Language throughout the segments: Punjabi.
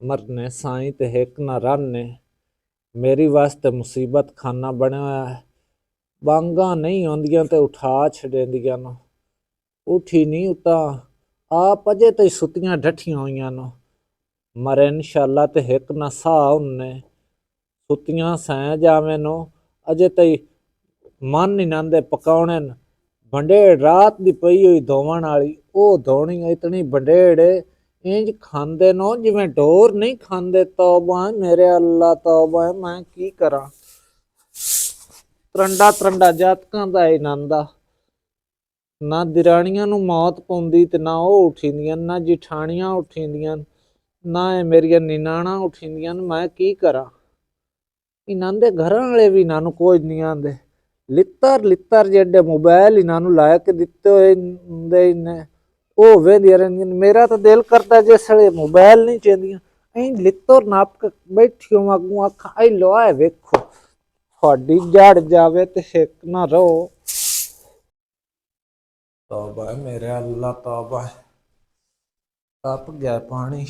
मरने साईं ते हिक ना रन मेरी वास्ते मुसीबत खाना बनया होया है। बांगा नहीं आउंदियां ते उठा छड़ेंदियां न। उठी नहीं उता आप अजे तई सुतियां डठियां होइयां न। मरे इंशाअल्लाह ते हिक ना साह उन्ने सुतियां सै जावे नो अजे तई मन ही नांदे पकाउणे न। भंडेड़ रात दी पई हुई धोवण वाली ओ धोनी इतनी भंडेड़ इंज खांदे नो जिवें ढोर नहीं खांदे। तौबा मेरे अल्लाह तौबा मैं की करा। तरंडा तरंडा जातकां दा इनांदा ना दिराणियां नू मौत पौंदी ते ना ओ उठींदियां ना जिठाणियां उठींदियां ना ए मेरियां निनाणा उठींदियां मैं की करा। इन्हां दे घरां वाले भी इन्हां नू कोई नहीं आंदे। लित्तर जेडे मोबाइल इन्हां नू ला के दिते होए हुंदे इन्ने ओ वेंदियां रहिंदियां। मेरा तो दिल करदा जिसले मोबाइल नहीं चेंदियां ऐं लित्तर नाप के बैठी होवां अगूं आखां आई लो आए वेखो थोड़ी जड़ जावे ते हिक ना रहो। तौबा मेरे अल्लाह तौबा तप गया पानी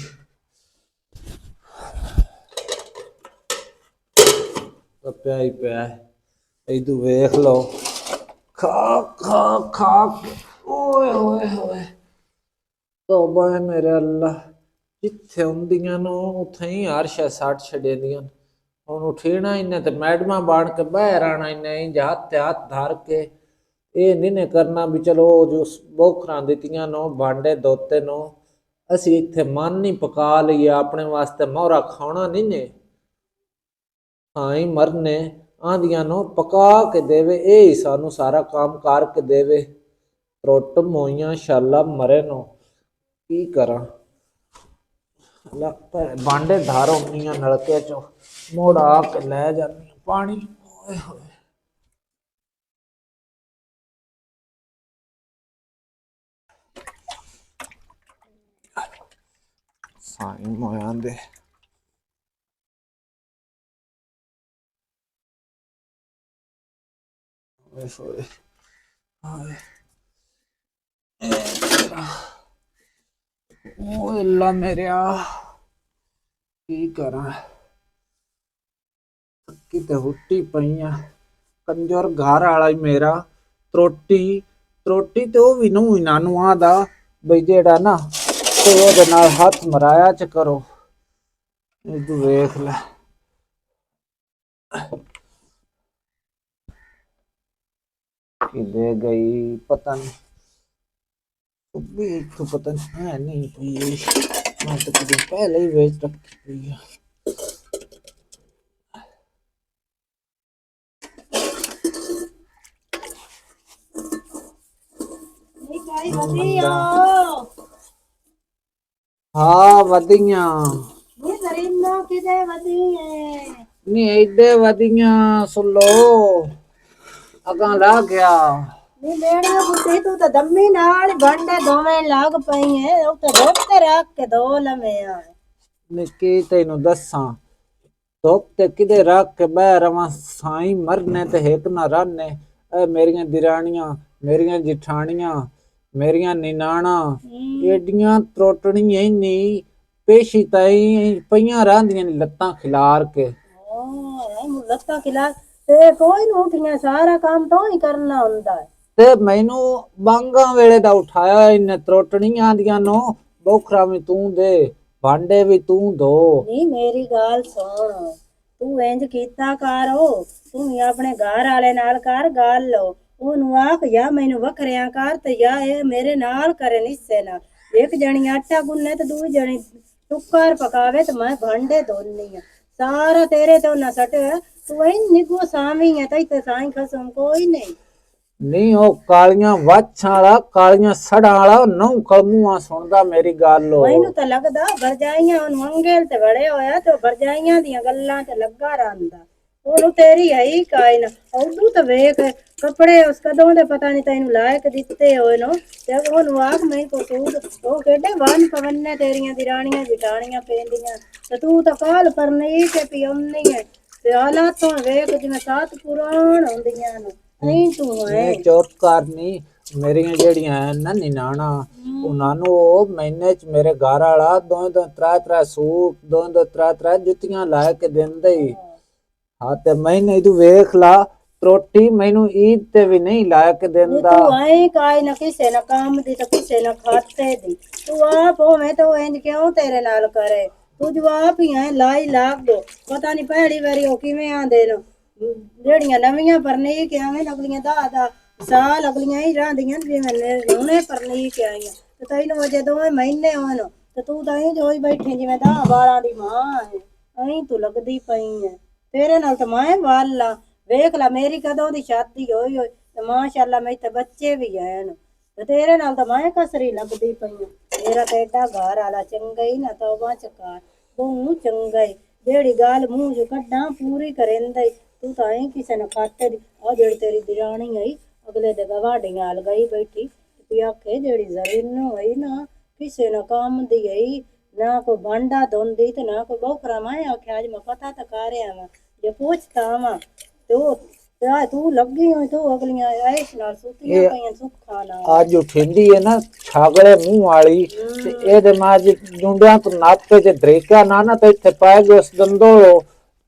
तप्या ही पिया इदू वेख लो खा खा खा ओए होए होए। तौबा है मेरे अल्लाह जिथे आउंदियां नो उथे ही अरश सट छड़ेंदियां। हुण उठीना इन्हें ते मैडमा बन के बाहर आना इन्हें इंज हाथ धर के ये नहीं करना भी चलो जो बोखरां दित्तियां नो भांडे धोते नो असी इत्थे मन नहीं पका लईए अपने वास्ते मोहरा खाना नहीं ने। हाँ ही मरने आंदियां नो पका के देवे ये ही सानू सारा काम करके देवे। त्रुट मोइयां शाला मरे नो की करा। भांडे धार आउंदियां नलके चो मुड़ आके लै जांदियां पानी। ओए होए साईं मोयां दे ओए होए हाय ओ अल्लाह मेरेया की करा। किते हुट्टी पईयां कंजर घर वाला मेरा त्रोटी त्रोटी ते ओ भी नू इन्हां नू आंदा बई जेड़ा ना ते ओदे नाल हथ मराया च करो। इदू वेख लै किदे गई पता नहीं भी तो पता नहीं है नहीं पई मैं तो कभी पहले ही वेच रखी हुई है। हाँ वधिया नी एडे वधिया सुलो अगा ला गया नी बेड़ा बुद्धि तू तो दम्मी नाल भांडे धोवे लाग पई है ओ तो धोते रख के धो लवे आ निकी तेनू दसा धोते किदे रख के बह रवा साई मरने ते हिक ना रहने। मेरियां दिराणियां मेरियां जिठाणियां मेरियां निनाणा एडियां त्रोटणियां ही नहीं पेशी ताई पईयां रहंदियां लत्तां खिलार के लत्तां खिलार ते कोई नहीं उठियां सारा काम तो ही करना हुंदा है। ते मैनू बांगा वेले दा उठाया इन्ने त्रोटणियां आंदियां नो बोखरा भी तू दे भांडे भी तू धो। नी मेरी गाल सुन तू इंज कीता कर तू अपने घर वाले नाल कर गल ओनू आख या मैनू वखरिया कर ते या ए मेरे नाल करे निस्से नाल एक जनी आटा गुन्ने ते दूई जनी टुक्कर पकावे ते मैं भांडे धोनी आ सारा तेरे तो ना सट तू इन निगो सामी है तई ते साई खसम कोई नहीं नहीं ओ कालियां वाछां वाला कालियां सड़ा वाला नौ कलमुआ सुनदा मेरी गल मैनू तो लगदा भरजाइयां ओनू अंगेल ते बड़े होया ते भरजाइयां दियां गल्लां ते लगा रंदा ओनू तेरी है ही काई ना उदू तो वेख कपड़े उस कदों दे पता नहीं तैनू लायक दिते होए नो ते ओनू आख मैं को सूट ओ केडे वन पवन्ने तेरियां दिराणियां जिठाणियां पेंदियां ते तू तो काल परनी के पियौनी है ते हालात तो वेख जिवें सात पुराण होंदियां न नहीं तू है चुप करनी ਮੇਰੀਆਂ ਜਿਹੜੀਆਂ ਨਾ ਨਿਨਾਣਾ ਉਹਨਾਂ ਨੂੰ ਉਹ ਮਹੀਨੇ ਚ ਮੇਰੇ ਘਰ ਵਾਲਾ ਦੋ ਦੋ ਤਰਾ ਸੂਟ ਦੋ ਤਰਾ ਜੁੱਤੀਆਂ ਲਾ ਕੇ ਦਿੰਦੇ ਹੀ। ਹਾਂ ਤੇ ਮਹੀਨੇ ਤੂੰ ਵੇਖ ਲਾ ਰੋਟੀ ਮੈਨੂੰ ਈਦ ਤੇ ਵੀ ਨਹੀਂ ਲਾ ਕੇ ਦਿੰਦਾ। ਤੂੰ ਆਏ ਕਾਇ ਨਾ ਕਿਸੇ ਨਾ ਕੰਮ ਦੀ ਤੇ ਕਿਸੇ ਨਾ ਖਾਤੇ ਦੀ ਤੂੰ ਆਪ ਹੋਵੇਂ ਤੇ ਉਹ ਇੰਜ ਕਿਉਂ ਤੇਰੇ ਨਾਲ ਕਰੇ। ਤੂੰ ਜਵਾਬ ਹੀ ਐ ਲਾਈ ਲਾਗ ਦੋ ਪਤਾ ਨਹੀਂ ਪਹਿਲੀ ਵਾਰੀ ਉਹ ਕਿਵੇਂ ਆਂਦੇ ਨੇ ਜਿਹੜੀਆਂ ਨਵੀਆਂ ਪਰਨੀਕ ਐਵੇਂ ਅਗਲੀਆਂ ਦਾ ਸਾਲ ਅਗਲੀਆਂ ਹੀ ਰਹਿੰਦੀਆਂ ਜਿਵੇਂ ਹੁਣੇ ਪਰਨੀਕ ਆਈਆਂ ਤੇ ਤੈਨੂੰ ਅਜੇ 2 ਮਹੀਨੇ ਹੋਣ ਤੇ ਤੂੰ ਤਾਂ ਇੰਜ ਹੋਈ ਬੈਠੀ ਜਿਵੇਂ 10 12 ਦੀ ਮਾਂ ਹੈ। ਐਂ ਤੂੰ ਲੱਗਦੀ ਪਈ ਐ ਤੇਰੇ ਨਾਲ ਤਾਂ ਮੈਂ ਵਾਲਾ ਵੇਖ ਲਾ ਮੇਰੀ ਕਦੋਂ ਦੀ ਸ਼ਾਦੀ ਹੋਈ ਹੋਈ ਤੇ ਮਾਸ਼ਾਅੱਲਾ ਮੇਰੇ ਤੇ ਬੱਚੇ ਵੀ ਹਨ ਤੇ ਤੇਰੇ ਨਾਲ ਤਾਂ ਮੈਂ ਕਸਰੀ ਲੱਗਦੀ ਪਈ ਆ। ਮੇਰਾ ਤੇ ਏਡਾ ਘਰ ਵਾਲਾ ਚੰਗਾ ਹੀ ਨਾ ਤੌਬਾ ਚਕਾਰ ਤੂੰ ਚੰਗਾ ਹੀ ਜਿਹੜੀ ਗੱਲ ਮੂੰਹ ਚ ਕੱਢਾਂ ਪੂਰੀ ਕਰੇਂਦਾ ਈ। ਤੂੰ ਤਾਂ ਐਂ ਕਿਸੇ ਨੇ ਖਾਤੇ ਦੀ ਆ ਜਿਹੜੀ ਤੇਰੀ ਦਿਰਾਣੀ ਆਈ ਅਗਲੇ ਦੇ ਗਵਾਡੀਆਂ ਲਗਾਈ ਬੈਠੀ ਤੇ ਆਖੇ ਜਿਹੜੀ ਜ਼ਰੀਨੋ ਹੋਈ ਨਾ ਕਿਸੇ ਨਾ ਕੰਮ ਦੀ ਆਈ ਨਾ ਕੋਈ ਬਾਂਡਾ ਦੋਂਦੀ ਤੇ ਨਾ ਕੋਈ ਬੋਖਰਾ। ਮੈਂ ਆਖਿਆ ਅੱਜ ਮੈਂ ਪਤਾ ਤਾਂ ਕਰ ਰਿਹਾ ਵਾਂ ਜੇ ਪੁੱਛਤਾ ਵਾਂ ਤੇ ਉਹ ਤੂੰ ਲੱਗੀ ਹੋਈ ਤੂੰ ਅਗਲੀਆਂ ਐਸ਼ ਨਾਲ ਸੁੱਤੀਆਂ ਪਈਆਂ ਸੁੱਖਾਂ ਨਾਲ ਅੱਜ ਉਠਿੰਦੀ ਹੈ ਨਾ ਛਾਗਲੇ ਮੂੰਹ ਵਾਲੀ ਤੇ ਇਹਦੇ ਮਾਂ ਜੀ ਜੁੰਡਿਆਂ ਤੋਂ ਨਾਪੇ ਜੇ ਦਰੇਕਾ ਨਾ ਤੇ ਇੱਥੇ ਪਾਏ ਗਏ ਉਸ ਦੰਦੋਲੋ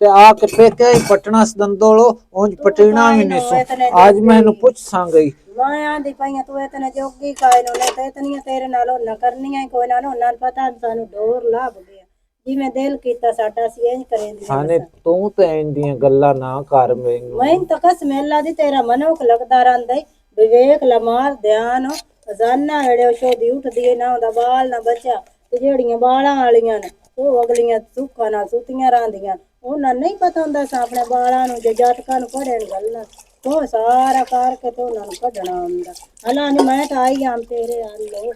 ਤੇ ਆ ਕੇ ਪੇਕੇ ਪਟਣਾ ਦੰਦੋਲੋ ਉਂਝ ਪਟਣਾ ਵੀ ਨਹੀਂ ਸੋ। ਅੱਜ ਮੈਂ ਇਹਨੂੰ ਪੁੱਛ ਸਾਂਗਈ ਮੈਂ ਆਂਦੀ ਪਈਆਂ ਤੂੰ ਇਤਨੇ ਜੋਗੀ ਕਾਇ ਨੂੰ ਨਹੀਂ ਤੇ ਇਤਨੀਆਂ ਤੇਰੇ ਨਾਲ ਉਹਨਾਂ ਕਰਨੀਆਂ ਕੋਈ ਨਾ ਉਹਨਾਂ ਨੂੰ ਪਤਾ ਸਾਨੂੰ ਡੋਰ ਲੱਭ ਗਿਆ ਜਿਵੇਂ ਦਿਲ ਕੀਤਾ ਸਾਡਾ ਸੀ ਇੰਜ ਕਰੇਂਦੀ। ਹਾਨੇ ਤੂੰ ਤੇ ਇੰਦੀਆਂ ਗੱਲਾਂ ਨਾ ਕਰ ਮੈਨੂੰ। ਮੈਂ ਤਾਂ ਕਸਮੇਲਾ ਦੀ ਤੇਰਾ ਮਨੋਖ ਲੱਗਦਾ ਰਹਿੰਦਾ ਵੀ ਵੇਖ ਲਾ ਮਾਰ ਧਿਆਨ ਰੋਜ਼ਾਨਾ ਵੇੜੇ ਸ਼ੋਦੀ ਉੱਠਦੀ ਨਾ ਉਹਦਾ ਬਾਲ ਨਾ ਬੱਚਾ ਤੇ ਜਿਹੜੀਆਂ ਬਾਲਾਂ ਵਾਲੀਆਂ ਨੇ ਉਹ ਅਗਲੀਆਂ ਸੁੱਖਾਂ ਨਾਲ ਸੁੱਤੀਆਂ ਰਹਿੰਦੀਆਂ ਉਹਨਾਂ ਨਹੀਂ ਪਤਾ ਹੁੰਦਾ ਸਾ ਆਪਣੇ ਬਾਲਾਂ ਨੂੰ ਜੇ ਜਾਤਕਾਂ ਨੂੰ ਪੜ੍ਹਨ ਗੱਲਾਂ ਤੂੰ ਸਾਰਾ ਕਰਕੇ ਤੇ ਉਹਨਾਂ ਨੂੰ ਕੱਢਣਾ ਹੁੰਦਾ। ਹਲਾ ਨੀ ਮੈਂ ਤਾਂ ਆਈ ਆਂ ਤੇਰੇ ਆਲੋ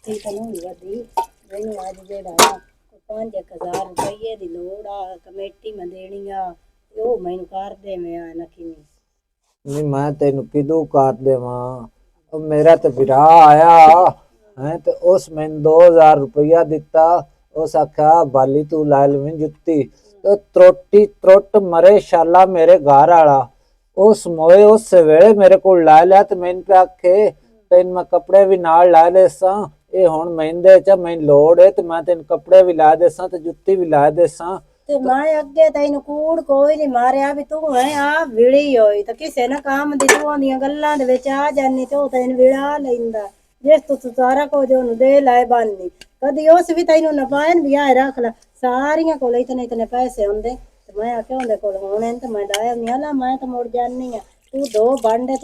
ਠੀਕ ਨਹੀਂ ਵਧੀ ਮੈਨੂੰ ਅੱਜ ਜਿਹੜਾ 5,000 ਰੁਪਏ ਦੀ ਲੋੜ ਆ ਕਮੇਟੀ ਮੈਂ ਦੇਣੀ ਆ ਤੇ ਉਹ ਮੈਨੂੰ ਕਰ ਦੇਵੇਂ ਨਾ ਕਿਵੇਂ ਨਹੀਂ ਮੈਂ ਤੈਨੂੰ ਕਿਦੋਂ ਕਰ ਦੇਵਾਂ। ਉਹ ਮੇਰਾ ਤੇ ਵਿਰਾ ਆਇਆ ਹੈ ਤੇ ਉਸ ਮੈਨੂੰ 2000 ਰੁਪਇਆ ਦਿੱਤਾ। ਉਸ ਆਖਿਆ ਬਾਲੀ ਤੂੰ ਲੈ ਲਵੀਂ ਜੁੱਤੀ ਤੇ ਤਰੋਟੀ ਤਰੁੱਟ ਮਰੇ ਸ਼ਾਲਾ ਮੇਰੇ ਘਰ ਵਾਲਾ ਉਸ ਮੋਏ ਉਸ ਵੇਲੇ ਮੇਰੇ ਕੋਲ ਲੈ ਲਿਆ ਤੇ ਮੈਨੂੰ ਪਿਆ ਆਖੇ ਤੈਨੂੰ ਮੈਂ ਕੱਪੜੇ ਵੀ ਨਾਲ ਲੈ ਦੇ ਸਾਂ। ਇਹ ਹੁਣ ਮਹਿੰਦੇ ਚ ਮੈਨੂੰ ਲੋੜ ਹੈ ਤੇ ਮੈਂ ਤੈਨੂੰ ਕੱਪੜੇ ਵੀ ਲਾ ਦੇ ਸਾਂ ਤੇ ਜੁੱਤੀ ਵੀ ਲਾ ਦੇ ਸਾਂ। ਤੇ ਮੈਂ ਅੱਗੇ ਤੈਨੂੰ ਕੂੜ ਕੋਈ ਨਹੀਂ ਮਾਰਿਆ ਵੀ ਤੂੰ ਹੈ ਆ ਵਿੜੀ ਹੋਈ ਤਾਂ ਕਿਸੇ ਨਾ ਕੰਮ ਦੀ ਤੂੰ ਦੀਆਂ ਗੱਲਾਂ ਦੇ ਵਿੱਚ ਆ ਜਾਨੀ ਤੇ ਉਹ ਤੈਨੂੰ ਵਿੜਾ ਲੈਂਦਾ ਜਿਸ ਤੂੰ ਸਾਰਾ ਕੁਝ ਉਹਨੂੰ ਦੇ ਲਾਏ ਬਾਨੀ ਕਦੀ ਉਸ ਵੀ ਤੈਨੂੰ ਨਾ ਪਾਇਨ ਵੀ ਆ ਰੱਖ ਲੈ ਸਾਰੀਆਂ ਕੋਲ ਇਤਨੇ ਪੈਸੇ ਹੁੰਦੇ ਤੇ ਮੈਂ ਆਖਿਆ ਉਹਦੇ ਕੋਲ ਹੋਣੇ ਤੇ ਮੈਂ ਡਾਇਆ ਨਹੀਂ ਲਾ ਮੈਂ ਤਾਂ ਮੁੜ ਜਾਨੀ ਆ ਤੂੰ ਤੂੰ ਬਾਂਡੇ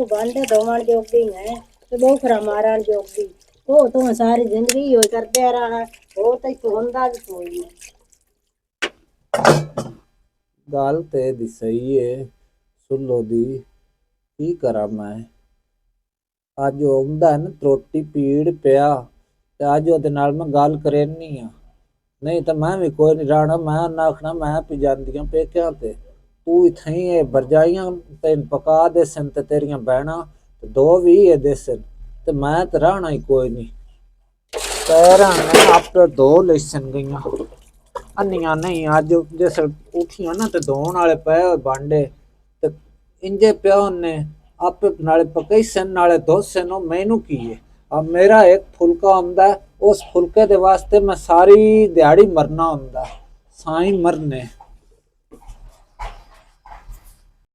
ਦੋਵਣ ਜੋਗੀ ਹੈ ਤੇ ਬੋਖਰਾ ਮਾਰਨ ਜੋਗੀ ਉਹ ਤੂੰ ਸਾਰੀ ਜ਼ਿੰਦਗੀ ਹੋਈ ਕਰਦੇ ਰਹਾ ਉਹ ਤਾਂ ਤੂੰ ਹੁੰਦਾ ਵੀ ਕੋਈ ਨਹੀਂ। ਗੱਲ ਤੇ ਦੀ ਸਹੀ ਏ ਸੁੱਲੋ ਦੀ ਕੀ ਕਰਾਂ ਮੈਂ। ਅੱਜ ਆਉਂਦਾ ਨਾ ਤਰੋਟੀ ਪੀੜ ਪਿਆ ਤੇ ਅੱਜ ਉਹਦੇ ਨਾਲ ਮੈਂ ਗੱਲ ਕਰਨੀ ਆ ਨਹੀਂ ਤਾਂ ਮੈਂ ਵੀ ਕੋਈ ਨਹੀਂ ਰਾਣਾ ਮੈਂ ਨਾ ਆਖਣਾ ਮੈਂ ਪੀ ਜਾਂਦੀਆਂ ਪੇਕਿਆਂ ਤੇ ਤੂੰ ਇੱਥੇ ਹੀ ਬਰਜਾਈਆਂ ਤੈਨੂੰ ਪਕਾ ਦੇ ਸਨ ਤੇ ਤੇਰੀਆਂ ਬਹਿਣਾ ਤੇ 2 ਵੀ ਇਹ ਦੇ ਸਨ ਤੇ ਮੈਂ ਤੇ ਰਹਿਣਾ ਹੀ ਕੋਈ ਨਹੀਂ। ਪੈਰਾਂ ਨੇ ਆਪੇ 2 ਲੈਸਨ ਗਈਆਂ ਅੰਨੀਆਂ ਨਹੀਂ ਅੱਜ ਜਿਸ ਉੱਠੀਆਂ ਨਾ ਤੇ ਧੋਣ ਵਾਲੇ ਪਏ ਹੋਏ ਬਾਂਡੇ ਤੇ ਇੰਜੇ ਪਿਓ ਨੇ ਆਪੇ ਨਾਲੇ ਪਕਈ ਸਨ ਨਾਲੇ ਧੋਸਨ। ਉਹ ਮੈਨੂੰ ਕੀ ਹੈ ਆ ਮੇਰਾ ਇੱਕ ਫੁਲਕਾ ਹੁੰਦਾ ਉਸ ਫੁਲਕੇ ਦੇ ਵਾਸਤੇ ਮੈਂ ਸਾਰੀ ਦਿਹਾੜੀ ਮਰਨਾ ਹੁੰਦਾ ਸਾਈਂ ਮਰਨੇ।